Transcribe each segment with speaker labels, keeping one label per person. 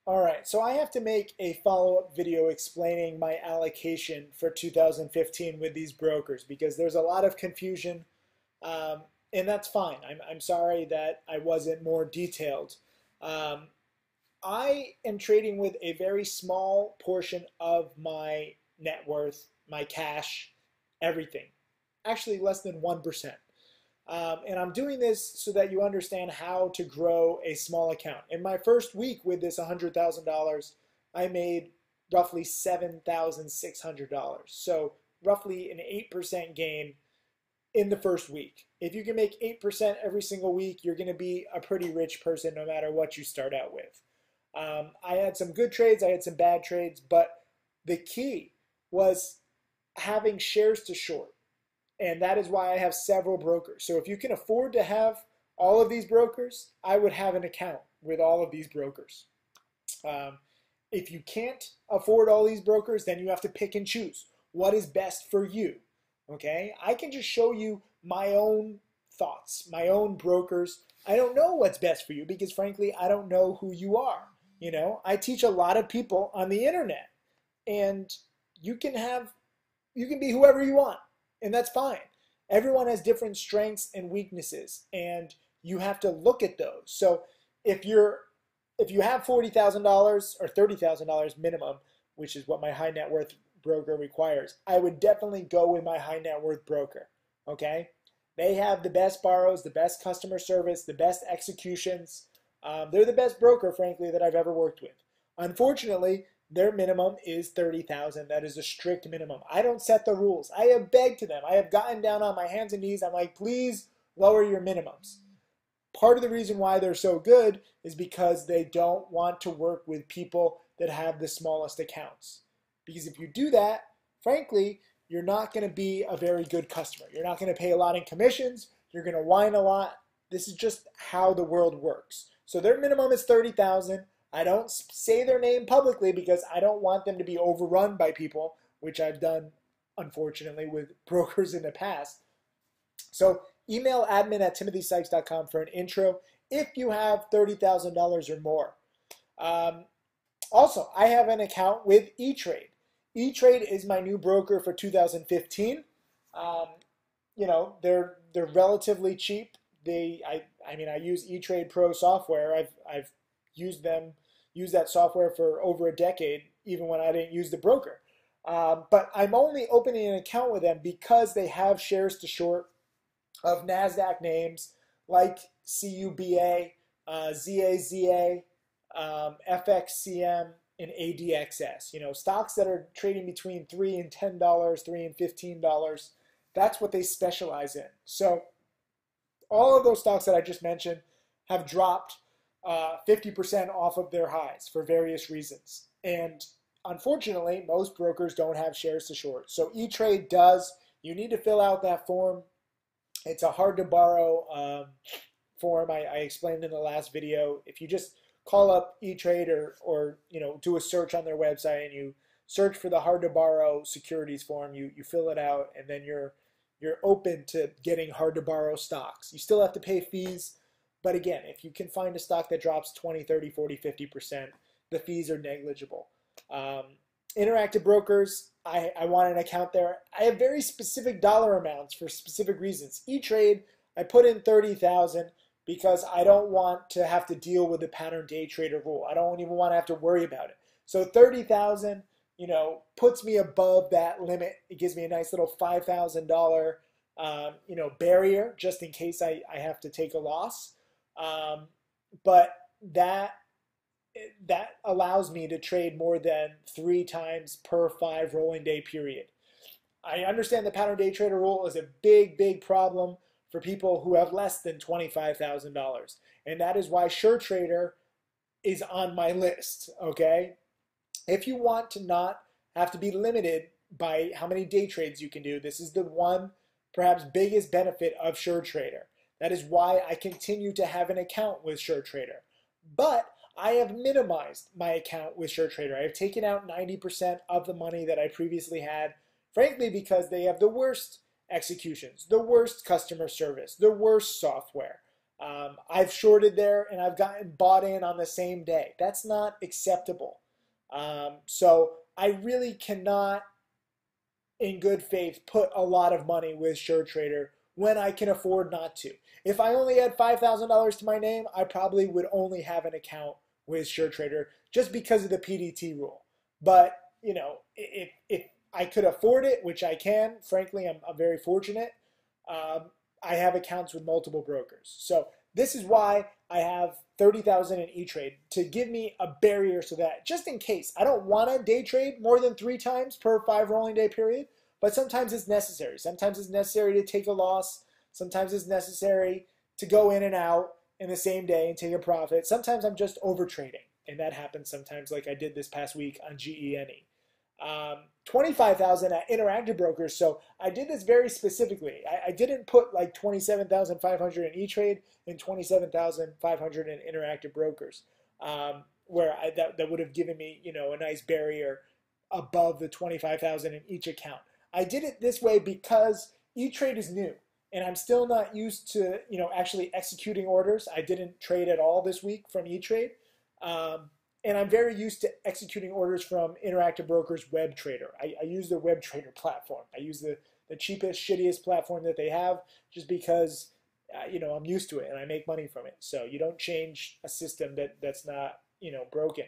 Speaker 1: All right, so I have to make a follow-up video explaining my allocation for 2015 with these brokers because there's a lot of confusion, um, and that's fine. I'm sorry that I wasn't more detailed. Um, I am trading with a very small portion of my net worth, my cash, everything. Actually, less than 1%. And I'm doing this so that you understand how to grow a small account. In my first week with this $100,000, I made roughly $7,600. So roughly an 8% gain in the first week. If you can make 8% every single week, you're going to be a pretty rich person no matter what you start out with. I had some good trades, I had some bad trades, but the key was having shares to short. And that is why I have several brokers. So if you can afford to have all of these brokers, I would have an account with all of these brokers. If you can't afford all these brokers, then you have to pick and choose what is best for you. Okay? I can just show you my own thoughts, my own brokers. I don't know what's best for you because frankly, I don't know who you are. You know, I teach a lot of people on the internet, and you can be whoever you want, and that's fine. Everyone has different strengths and weaknesses, and you have to look at those. So if you have $40,000 or $30,000 minimum, which is what my high net worth broker requires, I would definitely go with my high net worth broker. Okay? They have the best borrows, the best customer service, the best executions. They're the best broker, frankly, that I've ever worked with. Unfortunately, their minimum is $30,000. That is a strict minimum. I don't set the rules. I have begged to them. I have gotten down on my hands and knees. I'm like, please lower your minimums. Part of the reason why they're so good is because they don't want to work with people that have the smallest accounts. Because if you do that, frankly, you're not going to be a very good customer. You're not going to pay a lot in commissions. You're going to whine a lot. This is just how the world works. So their minimum is $30,000. I don't say their name publicly because I don't want them to be overrun by people, which I've done, unfortunately, with brokers in the past. So email admin@timothysykes.com for an intro if you have $30,000 or more. Also, I have an account with E-Trade. E-Trade is my new broker for 2015. You know, they're relatively cheap. I mean, I use E-Trade Pro software. I've used that software for over a decade, even when I didn't use the broker. But I'm only opening an account with them because they have shares to short of NASDAQ names like CUBA, ZAZA, FXCM, and ADXS. You know, stocks that are trading between $3 and $10, $3 and $15. That's what they specialize in. So all of those stocks that I just mentioned have dropped 50% off of their highs for various reasons. And unfortunately, most brokers don't have shares to short. So E-Trade does. You need to fill out that form. It's a hard to borrow form. I explained in the last video. If you just call up E-Trade or you know, do a search on their website and you search for the hard to borrow securities form, you fill it out, and then you're open to getting hard to borrow stocks. You still have to pay fees, but again, if you can find a stock that drops 20, 30, 40, 50%, the fees are negligible. Interactive brokers, I want an account there. I have very specific dollar amounts for specific reasons. E-Trade, I put in 30,000 because I don't want to have to deal with the pattern day trader rule. I don't even want to have to worry about it. So 30,000, you know, puts me above that limit. It gives me a nice little $5,000, you know, barrier just in case I have to take a loss. But that allows me to trade more than 3 times per 5 rolling day period. I understand the pattern day trader rule is a big problem for people who have less than $25,000. And that is why SureTrader is on my list, okay? If you want to not have to be limited by how many day trades you can do, this is the one perhaps biggest benefit of SureTrader. That is why I continue to have an account with SureTrader. But I have minimized my account with SureTrader. I have taken out 90% of the money that I previously had, frankly, because they have the worst executions, the worst customer service, the worst software. I've shorted there and I've gotten bought in on the same day. That's not acceptable. So I really cannot, in good faith, put a lot of money with SureTrader when I can afford not to. If I only had $5,000 to my name, I probably would only have an account with SureTrader just because of the PDT rule. But, you know, if I could afford it, which I can, frankly, I'm very fortunate, I have accounts with multiple brokers. So this is why I have 30,000 in E-Trade, to give me a barrier so that just in case, I don't want to day trade more than 3 times per 5 rolling day period, but sometimes it's necessary. Sometimes it's necessary to take a loss. Sometimes it's necessary to go in and out in the same day and take a profit. Sometimes I'm just over trading, and that happens sometimes, like I did this past week on GENE. 25,000 at Interactive Brokers. So I did this very specifically. I didn't put like 27,500 in E-Trade and 27,500 in Interactive Brokers, where that would have given me, you know, a nice barrier above the 25,000 in each account. I did it this way because E-Trade is new and I'm still not used to, you know, actually executing orders. I didn't trade at all this week from E-Trade. And I'm very used to executing orders from Interactive Brokers WebTrader. I use the WebTrader platform. I use the cheapest, shittiest platform that they have just because, you know, I'm used to it and I make money from it. So you don't change a system that's not, you know, broken.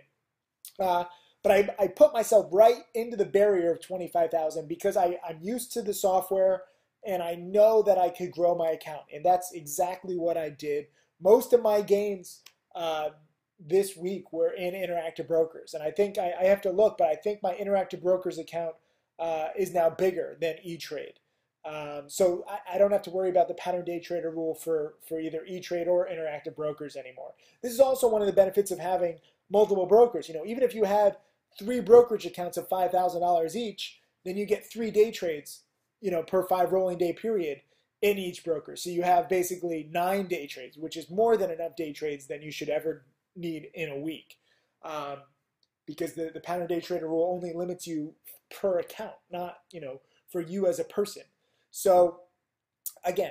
Speaker 1: But I put myself right into the barrier of 25,000 because I'm used to the software and I know that I could grow my account. And that's exactly what I did. Most of my gains this week were in Interactive Brokers. And I think I have to look, but I think my Interactive Brokers account is now bigger than E-Trade. So I don't have to worry about the pattern day trader rule for either E-Trade or Interactive Brokers anymore. This is also one of the benefits of having multiple brokers. You know, even if you had 3 brokerage accounts of $5,000 each, then you get 3 day trades, you know, per 5 rolling day period in each broker. So you have basically 9 day trades, which is more than enough day trades than you should ever need in a week, because the pattern day trader rule only limits you per account, not, you know, for you as a person. So again,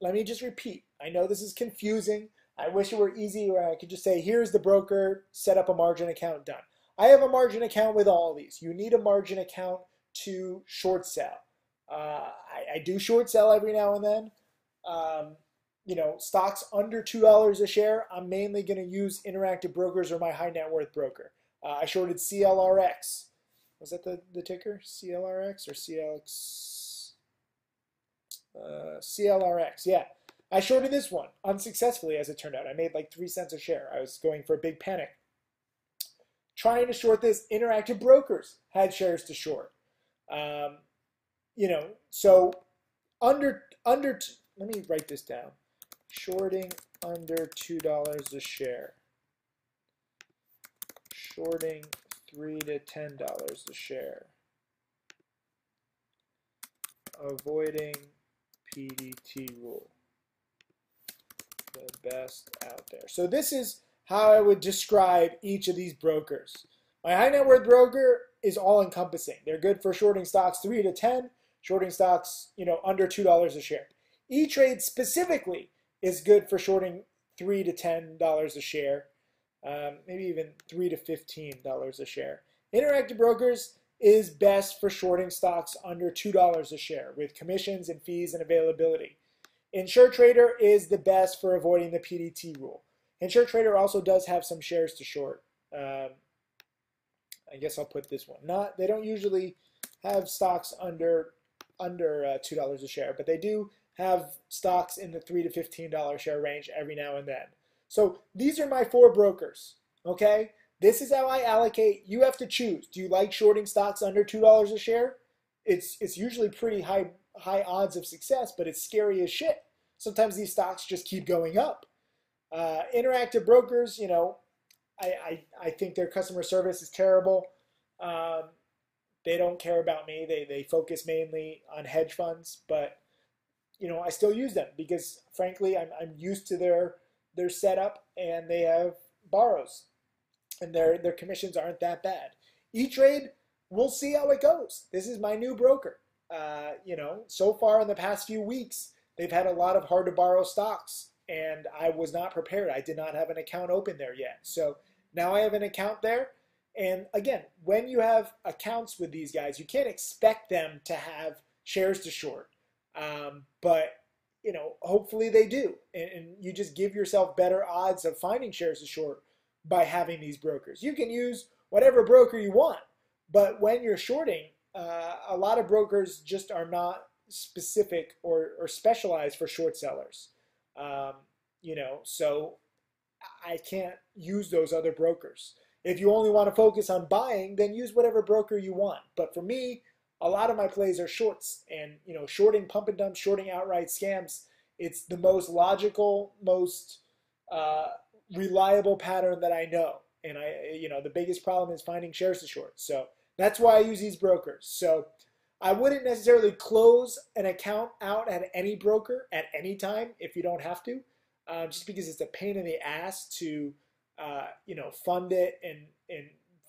Speaker 1: let me just repeat. I know this is confusing. I wish it were easy where I could just say, here's the broker, set up a margin account, done. I have a margin account with all of these. You need a margin account to short sell. I do short sell every now and then. You know, stocks under $2 a share, I'm mainly going to use Interactive Brokers or my high net worth broker. I shorted CLRX. Was that the ticker? CLRX or CLX? CLRX, yeah. I shorted this one unsuccessfully, as it turned out. I made like 3 cents a share. I was going for a big panic. Trying to short this, Interactive Brokers had shares to short. You know, so under let me write this down. Shorting under $2 a share. Shorting $3 to $10 a share. Avoiding PDT rule. The best out there. So this is how I would describe each of these brokers. My high net worth broker is all encompassing. They're good for shorting stocks 3 to 10, shorting stocks, you know, under $2 a share. E-Trade specifically is good for shorting $3 to $10 a share, maybe even $3 to $15 a share. Interactive Brokers is best for shorting stocks under $2 a share with commissions and fees and availability. InsureTrader is the best for avoiding the PDT rule. InsureTrader also does have some shares to short. I guess I'll put this one. They don't usually have stocks under $2 a share, but they do have stocks in the $3 to $15 share range every now and then. So these are my 4 brokers, okay? This is how I allocate. You have to choose. Do you like shorting stocks under $2 a share? It's usually pretty high odds of success, but it's scary as shit. Sometimes these stocks just keep going up. Interactive Brokers, you know, I think their customer service is terrible. They don't care about me. They focus mainly on hedge funds, but you know, I still use them because frankly, I'm used to their setup, and they have borrows, and their commissions aren't that bad. E-Trade, we'll see how it goes. This is my new broker. You know, so far in the past few weeks, they've had a lot of hard to borrow stocks, and I was not prepared. I did not have an account open there yet. So now I have an account there. And again, when you have accounts with these guys, you can't expect them to have shares to short. But hopefully they do. And you just give yourself better odds of finding shares to short by having these brokers. You can use whatever broker you want, but when you're shorting, a lot of brokers just are not specific or specialized for short sellers. So I can't use those other brokers. If you only want to focus on buying, then use whatever broker you want. But for me, a lot of my plays are shorts, and shorting pump and dump, shorting outright scams. It's the most logical, most reliable pattern that I know. And the biggest problem is finding shares to short. So that's why I use these brokers. So I wouldn't necessarily close an account out at any broker at any time if you don't have to, just because it's a pain in the ass to fund it and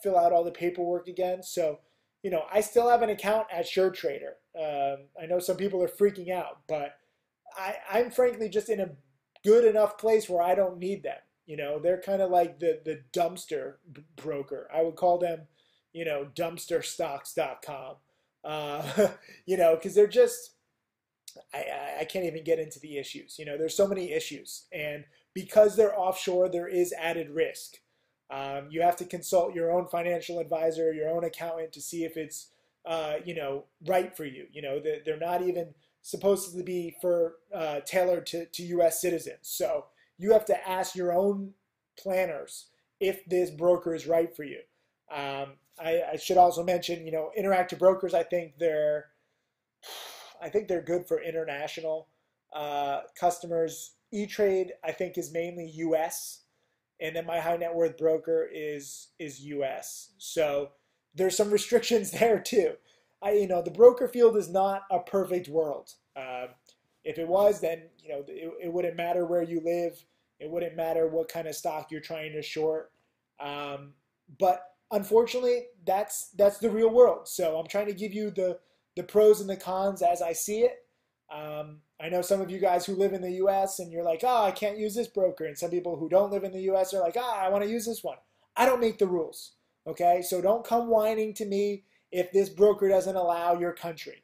Speaker 1: fill out all the paperwork again. So, I still have an account at SureTrader. I know some people are freaking out, but I'm frankly just in a good enough place where I don't need them. They're kind of like the dumpster broker. I would call them, dumpsterstocks.com. Because they're just, I can't even get into the issues. There's so many issues. And because they're offshore, there is added risk. You have to consult your own financial advisor, your own accountant to see if it's, right for you. They're not even supposed to be tailored to U.S. citizens. So you have to ask your own planners if this broker is right for you. I should also mention, Interactive Brokers. I think they're good for international customers. E-Trade, I think, is mainly U.S. and then my high net worth broker is U.S. So there's some restrictions there too. The broker field is not a perfect world. If it was, then it wouldn't matter where you live. It wouldn't matter what kind of stock you're trying to short. But unfortunately, that's the real world. So I'm trying to give you the pros and the cons as I see it. I know some of you guys who live in the U.S. and you're like, I can't use this broker. And some people who don't live in the U.S. are like, I want to use this one. I don't make the rules. Okay, so don't come whining to me if this broker doesn't allow your country.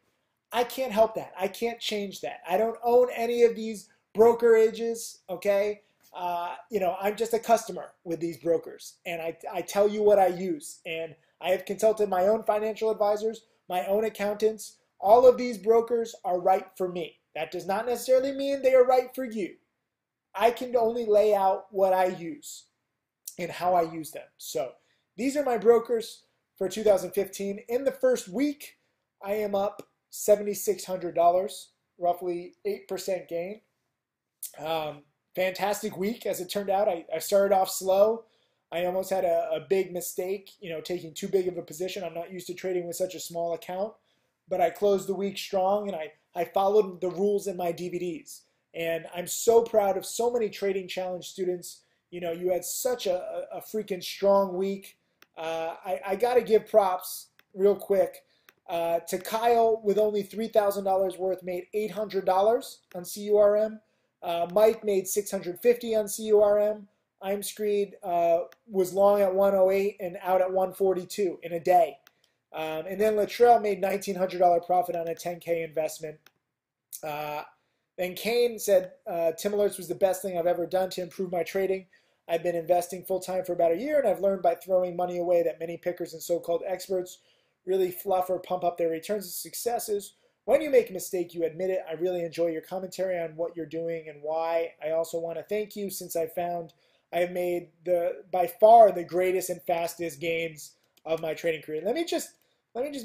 Speaker 1: I can't help that. I can't change that. I don't own any of these brokerages. Okay. I'm just a customer with these brokers, and I tell you what I use, and I have consulted my own financial advisors, my own accountants. All of these brokers are right for me. That does not necessarily mean they are right for you. I can only lay out what I use and how I use them. So these are my brokers for 2015. In the first week, I am up $7,600, roughly 8% gain. Fantastic week, as it turned out. I started off slow. I almost had a big mistake, taking too big of a position. I'm not used to trading with such a small account, but I closed the week strong, and I followed the rules in my DVDs. And I'm so proud of so many Trading Challenge students. You had such a freaking strong week. I got to give props real quick to Kyle with only $3,000 worth, made $800 on CURM. Mike made $650 on CURM. I'm Screed was long at 108 and out at 142 in a day. And then Latrell made $1,900 profit on a 10K investment. Then Kane said, Tim Alerts was the best thing I've ever done to improve my trading. I've been investing full-time for about a year, and I've learned by throwing money away that many pickers and so-called experts really fluff or pump up their returns and successes. When you make a mistake, you admit it. I really enjoy your commentary on what you're doing and why. I also want to thank you, since I found I have made by far the greatest and fastest gains of my trading career. Let me just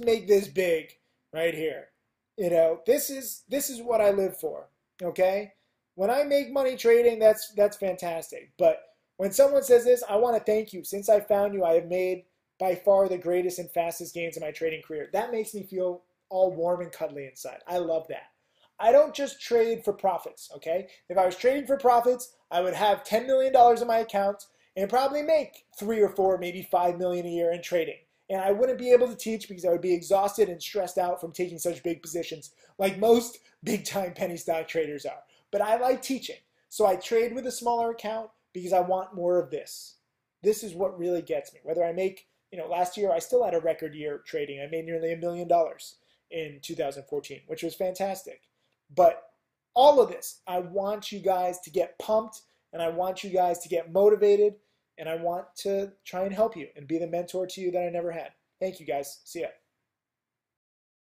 Speaker 1: make this big right here. This is what I live for. Okay? When I make money trading, that's fantastic. But when someone says this, I want to thank you. Since I found you, I have made by far the greatest and fastest gains of my trading career. That makes me feel all warm and cuddly inside. I love that. I don't just trade for profits, okay? If I was trading for profits, I would have $10 million in my account and probably make 3 or 4, maybe 5 million a year in trading. And I wouldn't be able to teach because I would be exhausted and stressed out from taking such big positions like most big-time penny stock traders are. But I like teaching. So I trade with a smaller account because I want more of this. This is what really gets me. Whether I make, last year I still had a record year trading. I made nearly $1 million in 2014, which was fantastic. But all of this, I want you guys to get pumped, and I want you guys to get motivated, and I want to try and help you and be the mentor to you that I never had. Thank you guys. See ya.